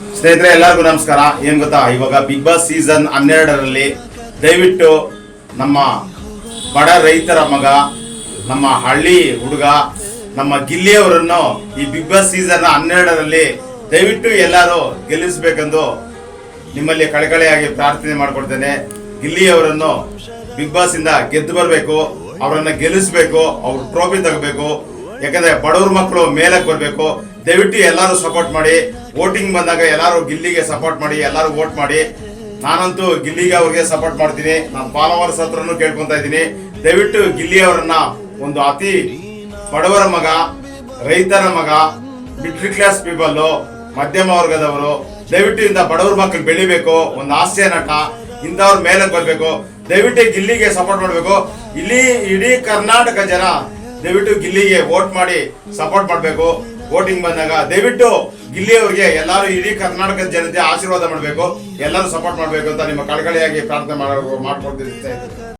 ಸ್ನೇಹಿತರೆ ಎಲ್ಲರಿಗೂ ನಮಸ್ಕಾರ. ಏನ್ ಗೊತ್ತಾ, ಇವಾಗ ಬಿಗ್ ಬಾಸ್ ಸೀಸನ್ 12ರಲ್ಲಿ ದಯವಿಟ್ಟು ನಮ್ಮ ಬಡ ರೈತರ ಮಗ, ನಮ್ಮ ಹಳ್ಳಿ ಹುಡುಗ, ನಮ್ಮ ಗಿಲ್ಲಿಯವರನ್ನು ಈ ಬಿಗ್ ಬಾಸ್ ಸೀಸನ್ 12ರಲ್ಲಿ ದಯವಿಟ್ಟು ಎಲ್ಲರೂ ಗೆಲ್ಲಿಸಬೇಕೆಂದು ನಿಮ್ಮಲ್ಲಿ ಕಳಕಳಿಯಾಗಿ ಪ್ರಾರ್ಥನೆ ಮಾಡ್ಕೊಳ್ತೇನೆ. ಗಿಲ್ಲಿಯವರನ್ನು ಬಿಗ್ ಬಾಸ್ ಇಂದ ಗೆದ್ದು ಬರಬೇಕು, ಅವರನ್ನ ಗೆಲ್ಲಿಸಬೇಕು, ಅವ್ರ ಟ್ರೋಫಿ ತಗೋಬೇಕು. ಯಾಕಂದ್ರೆ ಬಡವ್ರ ಮಕ್ಕಳು ಮೇಲಕ್ಕೆ ಬರಬೇಕು. ದಯವಿಟ್ಟು ಎಲ್ಲರೂ ಸಪೋರ್ಟ್ ಮಾಡಿ. ವೋಟಿಂಗ್ ಬಂದಾಗ ಎಲ್ಲರೂ ಗಿಲ್ಲಿಗೆ ಸಪೋರ್ಟ್ ಮಾಡಿ, ಎಲ್ಲರೂ ವೋಟ್ ಮಾಡಿ. ನಾನಂತೂ ಗಿಲ್ಲಿಗೆ ಅವ್ರಿಗೆ ಸಪೋರ್ಟ್ ಮಾಡ್ತೀನಿ. ನಾನು ಫಾಲೋವರ್ಸ್ ಹತ್ರನೂ ಕೇಳ್ಕೊಂತ ಇದ್ದೀನಿ. ದಯವಿಟ್ಟು ಗಿಲ್ಲಿ ಅವರನ್ನ ಒಂದು ಅತಿ ಬಡವರ ಮಗ, ರೈತರ ಮಗ, ಮಿಡ್ಲ್ ಕ್ಲಾಸ್ ಪೀಪಲ್, ಮಧ್ಯಮ ವರ್ಗದವರು, ದಯವಿಟ್ಟು ಇಂಥ ಬಡವ್ರ ಮಕ್ಕಳು ಬೆಳಿಬೇಕು. ಒಂದು ಹಾಸ್ಯ ನಟ ಇಂಥವ್ರ ಮೇಲಕ್ಕೆ ಬರ್ಬೇಕು. ದಯವಿಟ್ಟು ಗಿಲ್ಲಿಗೆ ಸಪೋರ್ಟ್ ಮಾಡಬೇಕು. ಇಲ್ಲಿ ಇಡೀ ಕರ್ನಾಟಕ ಜನ ದಯವಿಟ್ಟು ಗಿಲ್ಲಿಗೆ ವೋಟ್ ಮಾಡಿ ಸಪೋರ್ಟ್ ಮಾಡಬೇಕು. ವೋಟಿಂಗ್ ಬಂದಾಗ ದಯವಿಟ್ಟು ಗಿಲ್ಲಿ ಅವರಿಗೆ ಎಲ್ಲರೂ ಇಡೀ ಕರ್ನಾಟಕದ ಜನತೆ ಆಶೀರ್ವಾದ ಮಾಡಬೇಕು, ಎಲ್ಲರೂ ಸಪೋರ್ಟ್ ಮಾಡಬೇಕು ಅಂತ ನಿಮ್ಮ ಕಳಕಳಿಯಾಗಿ ಪ್ರಾರ್ಥನೆ ಮಾಡ್ಕೊಳ್ತಿರ್ತೇನೆ.